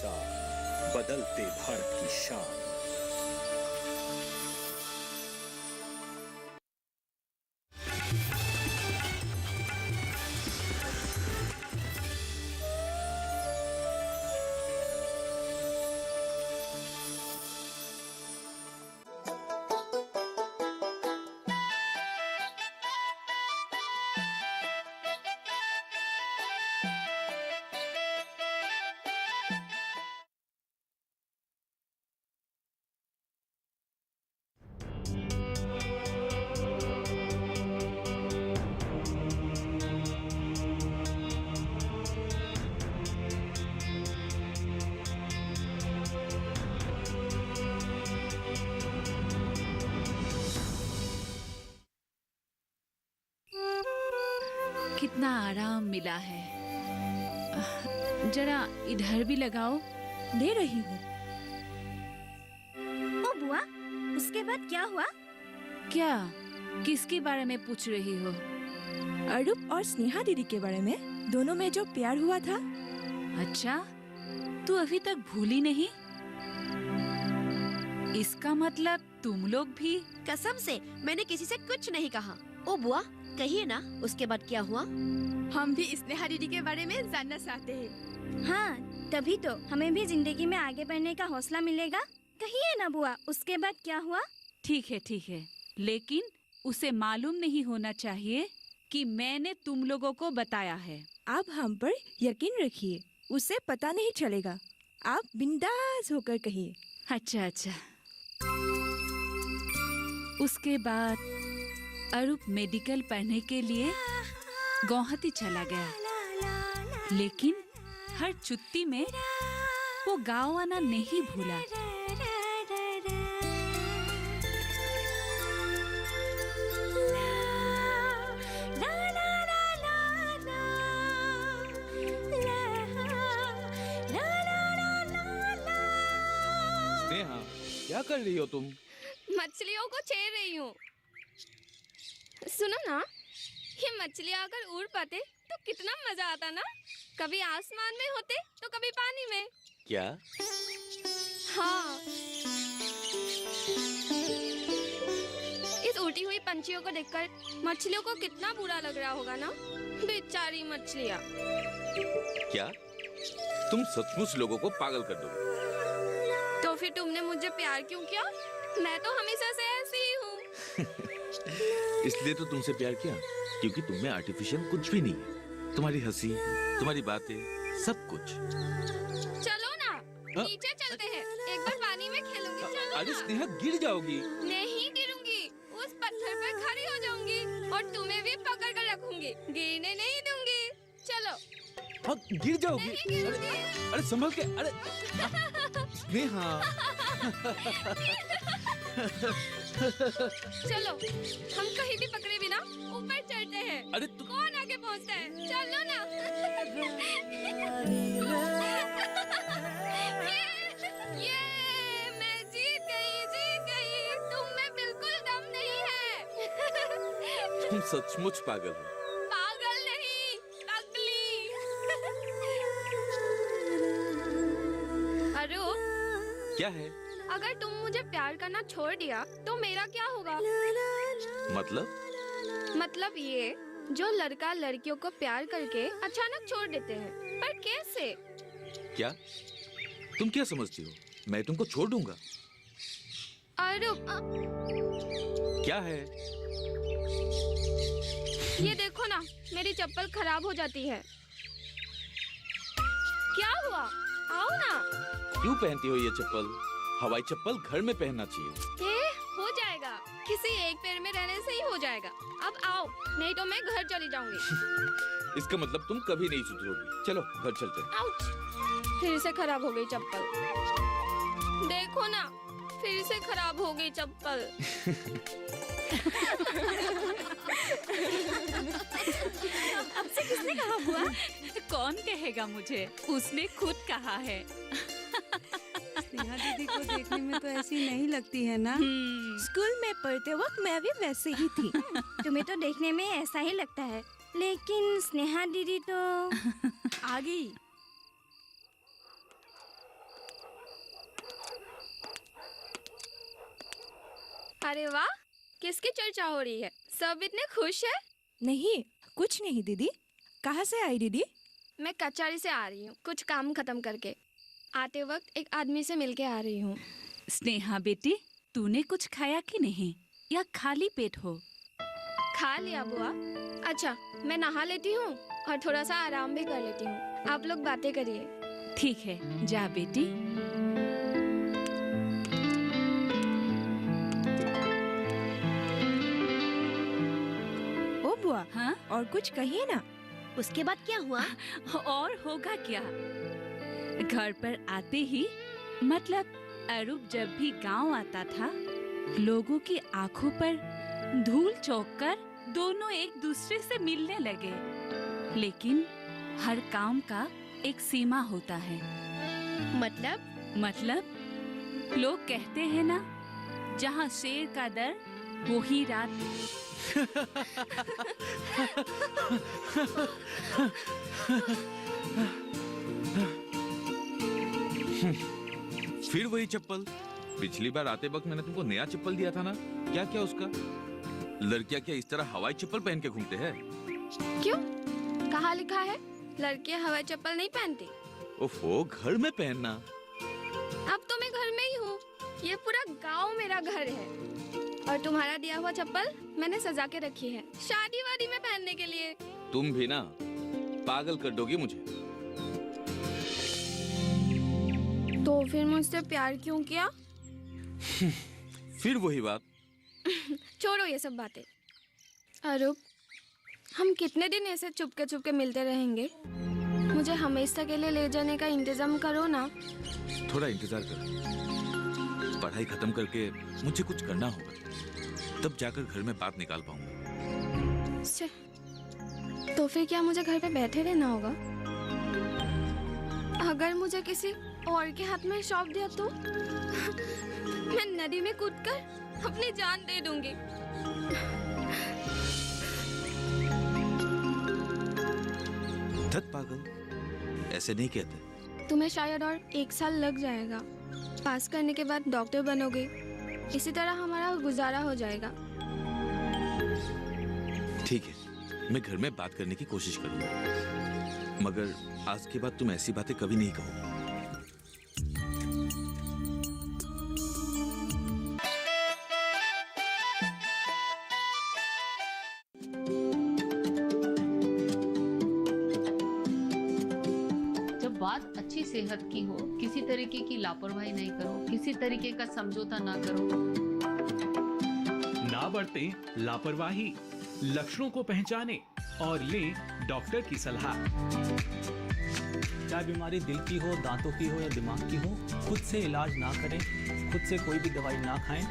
साथ बदलते भारत की शान। कितना आराम मिला है। जरा इधर भी लगाओ। दे रही हूँ। ओ बुआ, उसके बाद क्या हुआ? क्या? किसके बारे में पूछ रही हो? अरूप और स्नेहा दीदी के बारे में, दोनों में जो प्यार हुआ था। अच्छा, तू अभी तक भूली नहीं? इसका मतलब तुम लोग भी? कसम से मैंने किसी से कुछ नहीं कहा। ओ बुआ, कहिए ना, उसके बाद क्या हुआ? हम भी स्नेहा दीदी के बारे में जानना चाहते हैं। हाँ, तभी तो हमें भी जिंदगी में आगे बढ़ने का हौसला मिलेगा। कहिए ना बुआ, उसके बाद क्या हुआ? ठीक है, लेकिन उसे मालूम नहीं होना चाहिए कि मैंने तुम लोगों को बताया है। आप हम पर यकीन रखिए, उसे पता नहीं चलेगा। आप बिंदास होकर कहिए। अच्छा। उसके बाद अरूप मेडिकल पढ़ने के लिए गुवाहाटी चला गया, लेकिन हर छुट्टी में वो गाँव आना नहीं भूला। स्नेहा, क्या कर रही हो तुम? मछलियों को छेड़ रही हूँ। सुनो ना, ये मछलियाँ अगर उड़ पाते तो कितना मजा आता ना। कभी आसमान में होते तो कभी पानी में। क्या? हाँ, इस उड़ती हुई पंछियों को देखकर मछलियों को कितना बुरा लग रहा होगा ना। बेचारी मछलियाँ। क्या? तुम सचमुच लोगों को पागल कर दोगे। तो फिर तुमने मुझे प्यार क्यों किया? मैं तो हमेशा से ऐसी ही हूँ। इसलिए तो तुमसे प्यार किया, क्योंकि तुम में आर्टिफिशियल कुछ भी नहीं है। तुम्हारी हंसी, तुम्हारी बातें, सब कुछ। चलो ना, नीचे चलते हैं। एक बार पानी में खेलूंगी। चलो अरे ना। स्नेहा, गिर जाओगी। नहीं गिरूंगी, उस पत्थर पर खड़ी हो जाऊंगी और तुम्हें भी पकड़ कर रखूंगी। गिरने नहीं दूंगी। चलो। हाँ, गिर जाओगी। नहीं गिरूंगी। अरे संभल के। अरे स्नेहा। चलो, हम कहीं भी पकड़े बिना ऊपर चढ़ते हैं। अरे कौन आगे पहुंचता है? चलो ना। ये मैं जीत गई। तुम में बिल्कुल दम नहीं है। तुम सचमुच पागल हो। पागल नहीं, पगली। अरूप, क्या है? अगर तुम मुझे प्यार करना छोड़ दिया तो मेरा क्या होगा? मतलब ये, जो लड़का लड़कियों को प्यार करके अचानक छोड़ देते हैं, पर कैसे? क्या तुम क्या समझती हो? मैं तुमको छोड़ दूंगा? अरूप, क्या है? ये देखो ना, मेरी चप्पल खराब हो जाती है। क्या हुआ? आओ ना। क्यों पहनती हो ये चप्पल? हवाई चप्पल घर में पहनना चाहिए। हो जाएगा, किसी एक पैर में रहने से ही हो जाएगा। अब आओ, नहीं तो मैं घर चली जाऊंगी। इसका मतलब तुम कभी नहीं सुधरोगी। चलो घर चलते हैं। आउच! फिर से खराब हो गई चप्पल। देखो ना, फिर से खराब हो गई चप्पल। आपसे किसने कहा बुआ? कौन कहेगा मुझे? उसने खुद कहा है। स्नेहा दीदी को देखने में तो ऐसी नहीं लगती है ना। स्कूल में पढ़ते वक्त मैं भी वैसे ही थी। तुम्हें तो देखने में ऐसा ही लगता है, लेकिन स्नेहा दीदी तो आ गई। अरे वाह, किसकी चर्चा हो रही है? सब इतने खुश है। नहीं, कुछ नहीं दीदी। कहाँ से आई दीदी? मैं कचहरी से आ रही हूँ, कुछ काम खत्म करके। आते वक्त एक आदमी से मिलके आ रही हूँ। स्नेहा बेटी, तूने कुछ खाया कि नहीं, या खाली पेट हो? खा लिया बुआ। अच्छा, मैं नहा लेती हूँ और थोड़ा सा आराम भी कर लेती हूँ। आप लोग बातें करिए। ठीक है, जा बेटी। ओ बुआ, हाँ, और कुछ कहिए ना। उसके बाद क्या हुआ? और होगा क्या? घर पर आते ही, मतलब अरूप जब भी गांव आता था, लोगों की आंखों पर धूल चौंक कर दोनों एक दूसरे से मिलने लगे। लेकिन हर काम का एक सीमा होता है। मतलब लोग कहते हैं ना, जहाँ शेर का डर वो ही रात। फिर वही चप्पल। पिछली बार आते वक्त मैंने तुमको नया चप्पल दिया था ना, क्या क्या उसका? लड़कियां क्या इस तरह हवाई चप्पल पहन के घूमते हैं? क्यों? कहाँ लिखा है लड़कियां हवाई चप्पल नहीं पहनती? ओफो, घर में पहनना। अब तो मैं घर में ही हूँ। ये पूरा गांव मेरा घर है। और तुम्हारा दिया हुआ चप्पल मैंने सजा के रखी है, शादी वादी में पहनने के लिए। तुम भी ना पागल कर दोगी मुझे। तो फिर मुझसे प्यार क्यों किया? फिर वही बात। छोड़ो ये सब बातें। अरूप, हम कितने दिन ऐसे चुपके मिलते रहेंगे? मुझे हमेशा के लिए ले जाने का इंतजाम करो ना। थोड़ा इंतजार करो। पढ़ाई खत्म करके मुझे कुछ करना होगा, तब जाकर घर में बात निकाल पाऊंगा। तो फिर क्या मुझे घर पे बैठे रहना होगा? अगर मुझे किसी और के हाथ में सौंप दिया तो मैं नदी में कूदकर अपनी जान दे दूंगी। धत पागल, ऐसे नहीं कहते। तुम्हें शायद और 1 साल लग जाएगा। पास करने के बाद डॉक्टर बनोगे। इसी तरह हमारा गुजारा हो जाएगा। ठीक है, मैं घर में बात करने की कोशिश करूंगा, मगर आज के बाद तुम ऐसी बातें कभी नहीं कहोगे। बात अच्छी सेहत की हो, किसी तरीके की लापरवाही नहीं करो, किसी तरीके का समझौता ना करो। ना बरतें लापरवाही, लक्षणों को पहचानें और लें डॉक्टर की सलाह। चाहे बीमारी दिल की हो, दांतों की हो या दिमाग की हो, खुद से इलाज ना करें, खुद से कोई भी दवाई ना खाएं,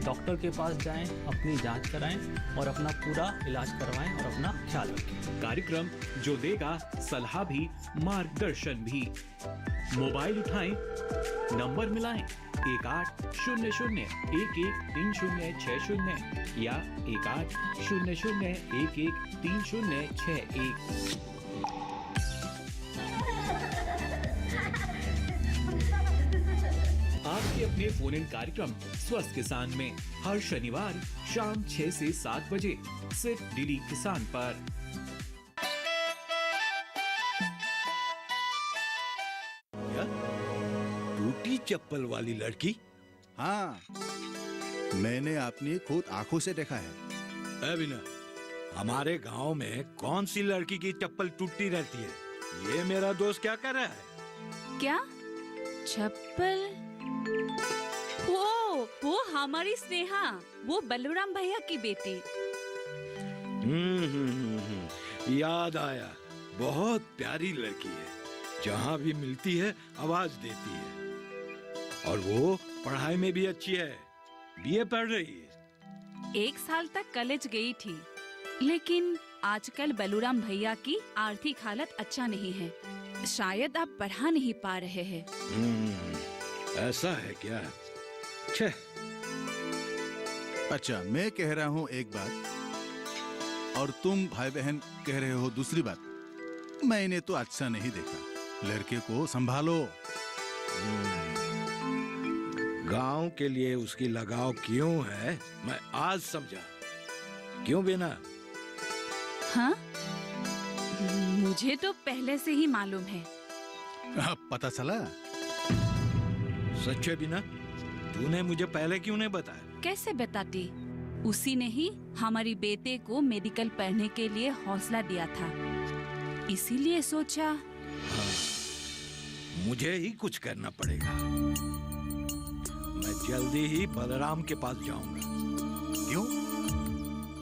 डॉक्टर के पास जाएं, अपनी जांच कराएं और अपना पूरा इलाज करवाएं और अपना ख्याल रखें। कार्यक्रम जो देगा सलाह भी, मार्गदर्शन भी। मोबाइल उठाएं, नंबर मिलाएं 1800113060 या 1800113061। आपके अपने फोन इन कार्यक्रम स्वस्थ किसान में हर शनिवार शाम 6 से 7 बजे सिर्फ डीडी किसान पर। टूटी चप्पल वाली लड़की? हाँ, मैंने अपनी खुद आंखों से देखा है। ए बिना, हमारे गांव में कौन सी लड़की की चप्पल टूटी रहती है? ये मेरा दोस्त क्या कर रहा है? क्या चप्पल? वो हमारी स्नेहा, वो बलराम भैया की बेटी। याद आया, बहुत प्यारी लड़की है। जहाँ भी मिलती है आवाज देती है। और वो पढ़ाई में भी अच्छी है, बीए पढ़ रही है। 1 साल तक कॉलेज गई थी, लेकिन आजकल बलराम भैया की आर्थिक हालत अच्छा नहीं है। शायद आप पढ़ा नहीं पा रहे हैं। ऐसा है क्या? छे। अच्छा, मैं कह रहा हूँ एक बात और तुम भाई बहन कह रहे हो दूसरी बात। मैंने तो अच्छा नहीं देखा। लड़के को संभालो। गांव के लिए उसकी लगाव क्यों है मैं आज समझा। क्यों बिना? हाँ, मुझे तो पहले से ही मालूम है। पता चला? सच है बिना? तूने मुझे पहले क्यों नहीं बताया? कैसे बताती? उसी ने ही हमारी बेटे को मेडिकल पढ़ने के लिए हौसला दिया था, इसीलिए सोचा। हाँ, मुझे ही कुछ करना पड़ेगा। मैं जल्दी ही बलराम के पास जाऊंगा। क्यों?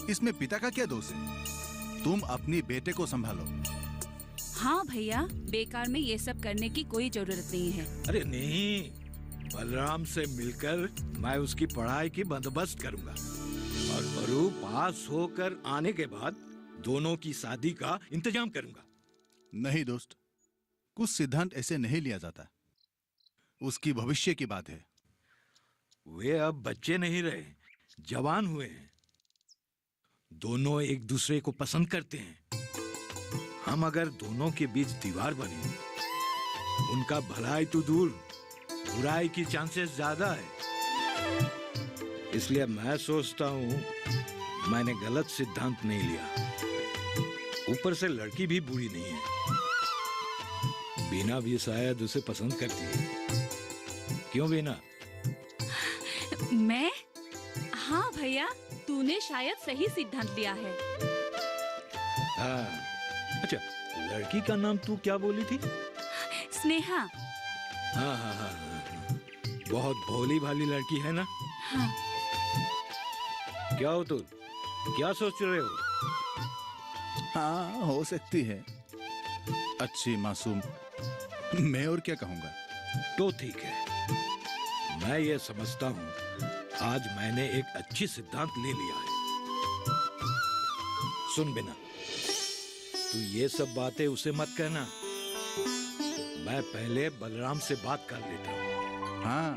इसमें पिता का क्या दोष है? तुम अपनी बेटे को संभालो। हाँ भैया, बेकार में ये सब करने की कोई जरूरत नहीं है। अरे नहीं, बलराम से मिलकर मैं उसकी पढ़ाई की बंदोबस्त करूंगा और बरू पास होकर आने के बाद दोनों की शादी का इंतजाम करूंगा। नहीं दोस्त, कुछ सिद्धांत ऐसे नहीं लिया जाता। उसकी भविष्य की बात है। वे अब बच्चे नहीं रहे, जवान हुए हैं। दोनों एक दूसरे को पसंद करते हैं। हम अगर दोनों के बीच दीवार बने, उनका भलाई तो दूर, बुराई की चांसेस ज्यादा है। इसलिए मैं सोचता हूँ मैंने गलत सिद्धांत नहीं लिया। ऊपर से लड़की भी बुरी नहीं है। बीना भी शायद उसे पसंद करती है। क्यों बीना? मैं? हाँ भैया, तूने शायद सही सिद्धांत लिया है। हाँ, अच्छा, लड़की का नाम तू क्या बोली थी? स्नेहा। हाँ हाँ हाँ हाँ, बहुत भोली भाली लड़की है ना? हाँ। क्या हो तुम? क्या सोच रहे हो? हाँ, हो सकती है। अच्छी मासूम, मैं और क्या कहूँगा। तो ठीक है, मैं ये समझता हूँ आज मैंने एक अच्छी सिद्धांत ले लिया है। सुन बिना, तू ये सब बातें उसे मत कहना। मैं पहले बलराम से बात कर लेता हूँ। हाँ,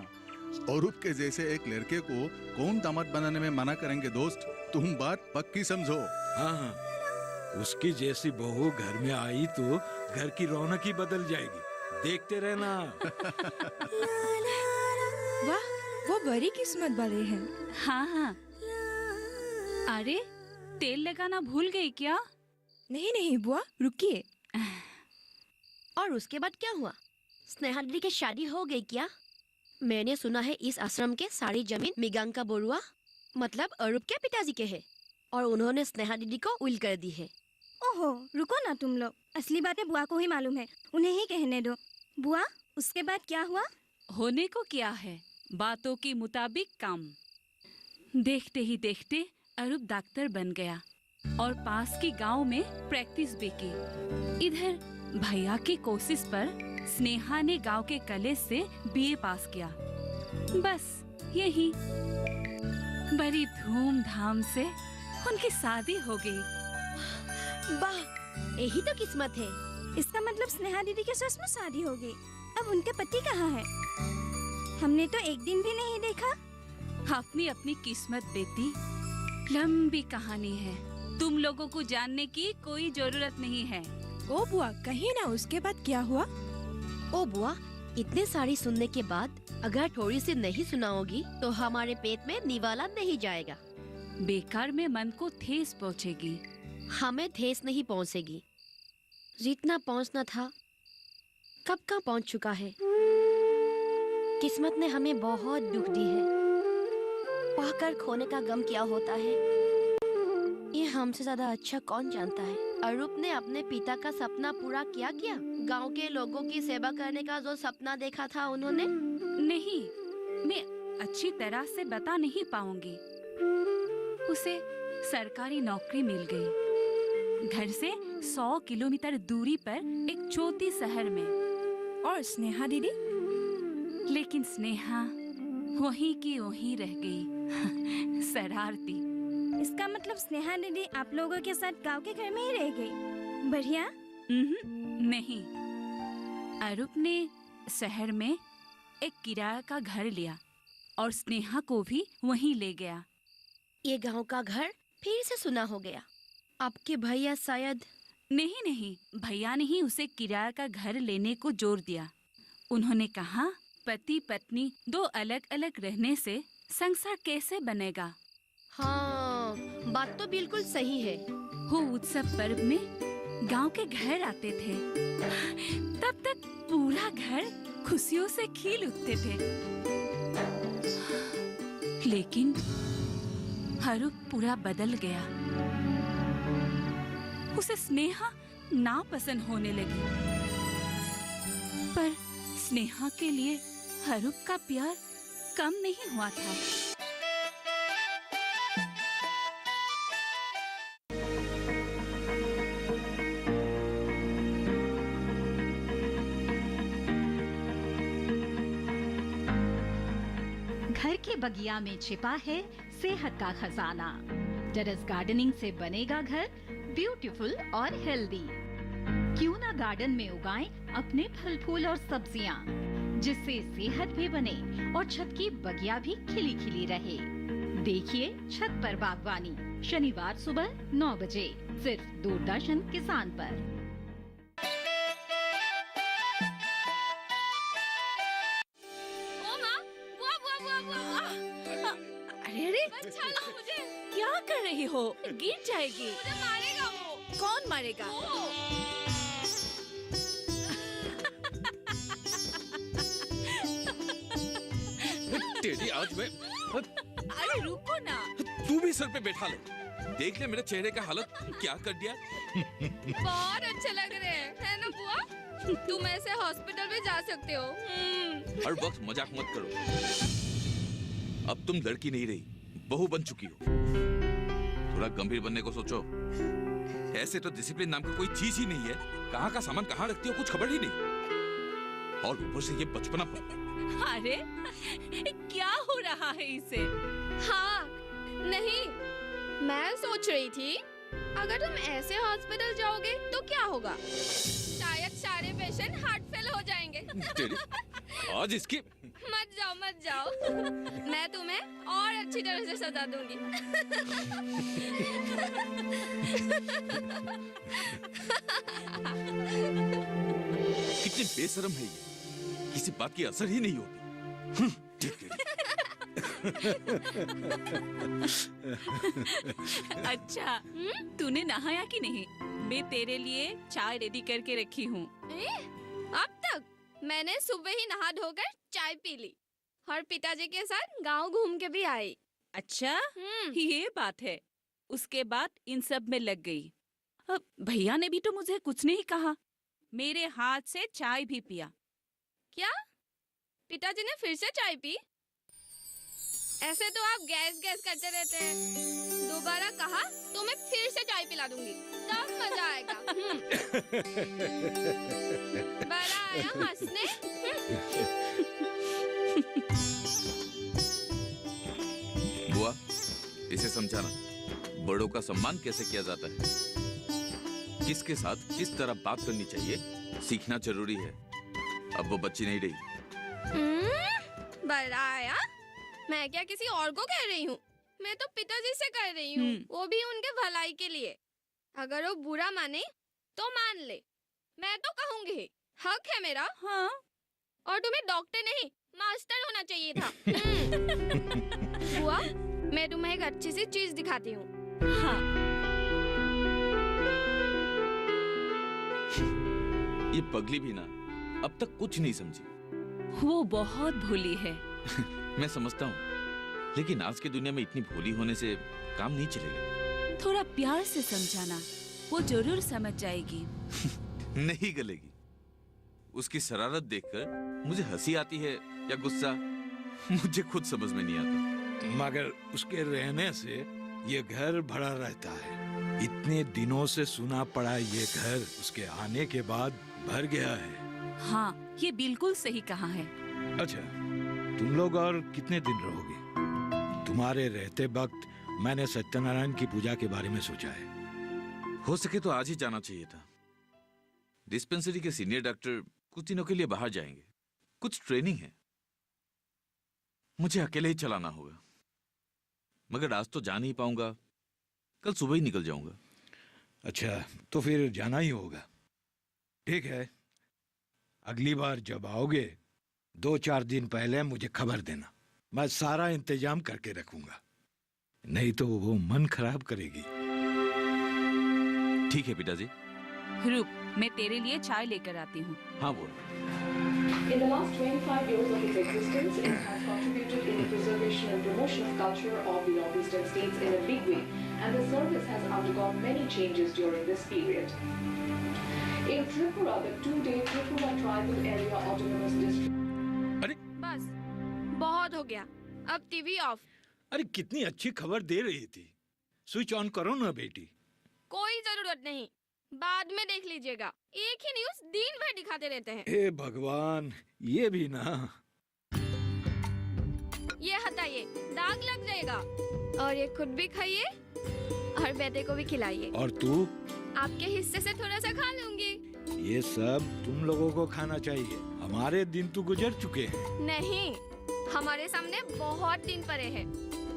औरूप के जैसे एक लड़के को कौन दामाद बनाने में मना करेंगे दोस्त? तुम बात पक्की समझो। हाँ हाँ, उसकी जैसी बहू घर में आई तो घर की रौनक ही बदल जाएगी। देखते रहना। वाह, वो बड़ी किस्मत वाले हैं। हाँ हाँ। अरे, तेल लगाना भूल गई क्या? नहीं नहीं बुआ, रुकिए। और उसके बाद क्या हुआ? स्नेहा दीदी की शादी हो गई क्या? मैंने सुना है इस आश्रम के सारी जमीन मिगांका बोरुआ मतलब अरूप के पिताजी के है और उन्होंने स्नेहा दीदी को उल कर दी है। ओहो, रुको ना तुम लोग, असली बातें बुआ को ही मालूम है, उन्हें ही कहने दो। बुआ, उसके बाद क्या हुआ? होने को क्या है, बातों के मुताबिक काम। देखते ही देखते अरूप डॉक्टर बन गया और पास के गांव में प्रैक्टिस भी की। इधर भैया की कोशिश पर स्नेहा ने गांव के कॉलेज से बीए पास किया। बस यही, बड़ी धूमधाम से उनकी शादी हो गई। वाह, यही तो किस्मत है। इसका मतलब स्नेहा दीदी के सच में शादी हो गई। अब उनके पति कहाँ है? हमने तो एक दिन भी नहीं देखा। अपनी अपनी किस्मत बेटी, लंबी कहानी है, तुम लोगों को जानने की कोई जरूरत नहीं है। ओ बुआ, कहिए ना उसके बाद क्या हुआ? ओ बुआ, इतने सारी सुनने के बाद अगर थोड़ी सी नहीं सुनाओगी तो हमारे पेट में निवाला नहीं जाएगा। बेकार में मन को ठेस पहुँचेगी। हमें ठेस नहीं पहुँचेगी। जितना पहुँचना था कब का पहुँच चुका है। किस्मत ने हमें बहुत दुख दी है। पाकर खोने का गम क्या होता है ये हमसे ज्यादा अच्छा कौन जानता है। अरूप ने अपने पिता का सपना पूरा किया क्या? गांव के लोगों की सेवा करने का जो सपना देखा था उन्होंने? नहीं, मैं अच्छी तरह से बता नहीं पाऊंगी। उसे सरकारी नौकरी मिल गई, घर से 100 किलोमीटर दूरी पर एक छोटी शहर में। और स्नेहा दीदी? लेकिन स्नेहा वहीं की वहीं रह गई। शरारती। इसका मतलब स्नेहा दीदी आप लोगों के साथ गांव के घर में ही रह गई। बढ़िया। नहीं, अरूप ने शहर में एक किराया का घर लिया और स्नेहा को भी वहीं ले गया। ये गांव का घर फिर से सुना हो गया। आपके भैया शायद? नहीं, भैया ने ही उसे किराया का घर लेने को जोर दिया। उन्होंने कहा पति पत्नी दो अलग अलग रहने से संसार कैसे बनेगा? हाँ, बात तो बिल्कुल सही है। वो उत्सव पर्व में गांव के घर आते थे, तब तक पूरा घर खुशियों से खिल उठते थे। लेकिन हरूप पूरा बदल गया। उसे स्नेहा नापसंद होने लगी, पर स्नेहा के लिए हरूप का प्यार कम नहीं हुआ था। घर के बगिया में छिपा है सेहत का खजाना। टेरेस गार्डनिंग से बनेगा घर ब्यूटीफुल और हेल्दी। क्यों ना गार्डन में उगाएं अपने फल फूल और सब्जियां, जिससे सेहत भी बने और छत की बगिया भी खिली खिली रहे। देखिए छत पर बागवानी, शनिवार सुबह 9 बजे सिर्फ दूरदर्शन किसान पर। अरे बचा लो मुझे। क्या कर रही हो? गिर जाएगी। मुझे मारेगा वो। कौन मारेगा? तेरी आज मैं। अरे रुको ना। तू भी सर पे बैठा ले। देख ले मेरे चेहरे का हालत क्या कर दिया। बहुत अच्छे लग रहे हैं, है ना बुआ? तुम ऐसे हॉस्पिटल भी जा सकते हो। हर वक्त मजाक मत करो। अब तुम लड़की नहीं रही, बहू बन चुकी हो। थोड़ा गंभीर बनने को सोचो। ऐसे तो डिसिप्लिन नाम का कोई चीज ही नहीं है। कहाँ का सामान कहाँ रखती हो कुछ खबर ही नहीं। और ऊपर से ये बचपना। अरे क्या हो रहा है इसे? हाँ, नहीं, मैं सोच रही थी अगर तुम ऐसे हॉस्पिटल जाओगे तो क्या होगा? शायद सारे पेशेंट हार्ट फेल हो जाएंगे। आज इसकी मत जाओ। मैं तुम्हें और अच्छी तरह से सजा दूंगी। कितनी बेशर्म है ये, किसी बात की असर ही नहीं होती। अच्छा, तूने नहाया कि नहीं? मैं तेरे लिए चाय रेडी करके रखी हूँ। अब तक मैंने सुबह ही नहा धोकर चाय पी ली और पिताजी के साथ गांव घूम के भी आई। अच्छा, ये बात है। उसके बाद इन सब में लग गई। अब भैया ने भी तो मुझे कुछ नहीं कहा। मेरे हाथ से चाय भी पिया। क्या? पिताजी ने फिर से चाय पी? ऐसे तो आप गैस करते रहते हैं। दोबारा कहा तो मैं फिर से चाय पिला दूंगी, तब मजा आएगा। बड़ा आया हंसने। बुआ, इसे समझाना बड़ों का सम्मान कैसे किया जाता है, किसके साथ किस तरह बात करनी चाहिए, सीखना जरूरी है। अब वो बच्ची नहीं रही। बड़ा आया, मैं क्या किसी और को कह रही हूँ? मैं तो पिताजी से कह रही हूँ, वो भी उनके भलाई के लिए। अगर वो बुरा माने तो मान ले, मैं तो कहूँगी, हक है मेरा। हाँ। और तुम्हें डॉक्टर नहीं मास्टर होना चाहिए था। बुआ, मैं तुम्हें एक अच्छी सी चीज दिखाती हूँ। हाँ। ये पगली भी ना अब तक कुछ नहीं समझी। वो बहुत भोली है। मैं समझता हूँ, लेकिन आज की दुनिया में इतनी भोली होने से काम नहीं चलेगा। थोड़ा प्यार से समझाना, वो जरूर समझ जाएगी। नहीं गलेगी। उसकी शरारत देखकर मुझे हंसी आती है या गुस्सा, मुझे खुद समझ में नहीं आता। मगर उसके रहने से ये घर भरा रहता है। इतने दिनों से सुना पड़ा ये घर उसके आने के बाद भर गया है। हाँ, ये बिल्कुल सही कहा है। अच्छा, तुम लोग और कितने दिन रहोगे? तुम्हारे रहते वक्त मैंने सत्यनारायण की पूजा के बारे में सोचा है। हो सके तो आज ही जाना चाहिए था। डिस्पेंसरी के सीनियर डॉक्टर कुछ दिनों के लिए बाहर जाएंगे, कुछ ट्रेनिंग है। मुझे अकेले ही चलाना होगा। मगर आज तो जा नहीं पाऊंगा, कल सुबह ही निकल जाऊंगा। अच्छा, तो फिर जाना ही होगा। ठीक है, अगली बार जब आओगे 2-4 दिन पहले मुझे खबर देना, मैं सारा इंतजाम करके रखूंगा। नहीं तो वो मन खराब करेगी। ठीक है पिताजी। रुक, मैं तेरे लिए चाय लेकर आती हूँ। हाँ बोल। In the last 25 years of its existence, it has contributed in the preservation and promotion of culture of the northeastern states in a big way, and the service has undergone many changes during this period. In Tripura, the 2-day Tripura Tribal Area Autonomous District. बस, बहुत हो गया। अब TV off. अरे कितनी अच्छी खबर दे रही थी, स्विच ऑन करो ना बेटी। कोई जरूरत नहीं, बाद में देख लीजिएगा। एक ही न्यूज़ दिन भर दिखाते रहते हैं। हे भगवान, ये भी ना। ये हटाइए, दाग लग जाएगा। और ये खुद भी खाइए और बेटे को भी खिलाइए। और तू? आपके हिस्से से थोड़ा सा खा लूंगी। ये सब तुम लोगों को खाना चाहिए, हमारे दिन तो गुजर चुके हैं। नहीं, हमारे सामने बहुत दिन पड़े हैं।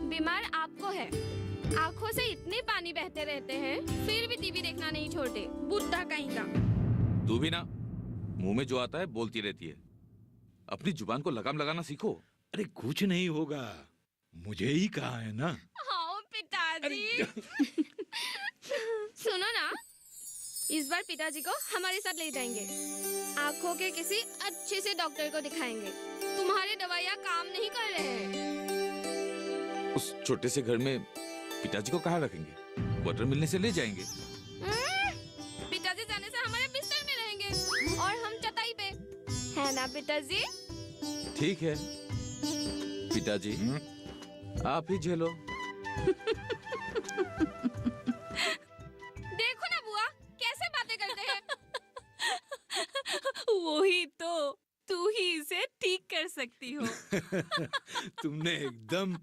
बीमार आपको है, आँखों से इतने पानी बहते रहते हैं, फिर भी टीवी देखना नहीं छोड़ते। बुढ़ा कहीं का। तू भी ना, मुंह में जो आता है बोलती रहती है। अपनी जुबान को लगाम लगाना सीखो। अरे कुछ नहीं होगा, मुझे ही कहा है ना। हाँ पिताजी। सुनो ना, इस बार पिताजी को हमारे साथ ले जाएंगे। आँखों के किसी अच्छे से डॉक्टर को दिखाएंगे। तुम्हारी दवाइयाँ काम नहीं कर रहे हैं। उस छोटे से घर में पिताजी को कहाँ रखेंगे? क्वार्टर मिलने से ले जाएंगे। पिताजी जाने से हमारे बिस्तर में रहेंगे और हम चटाई पे, है ना पिताजी? ठीक है पिताजी, आप ही झेलो। देखो ना बुआ, कैसे बातें करते हैं। वही तो, तू ही इसे ठीक कर सकती हो। तुमने एकदम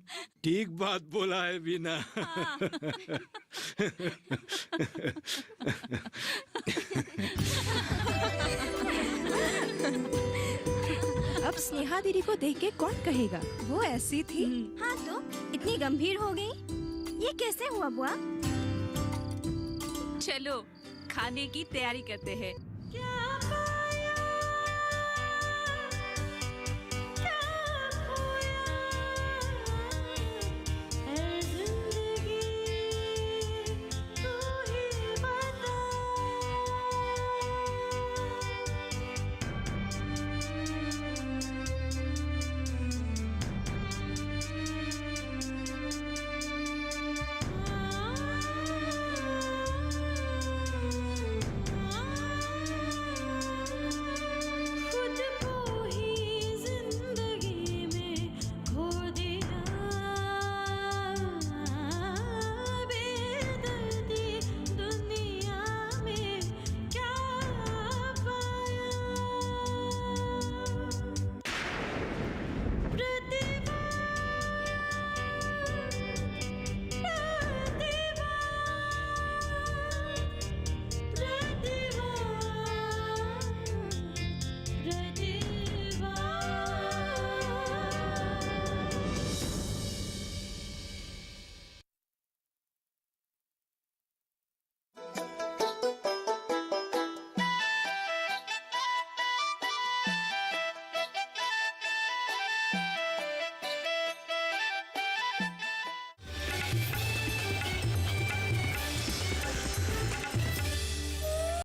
ठीक बात बोला है बीना। अब स्नेहा दीदी को देख के कौन कहेगा वो ऐसी थी। हाँ तो इतनी गंभीर हो गई, ये कैसे हुआ बुआ? चलो खाने की तैयारी करते हैं।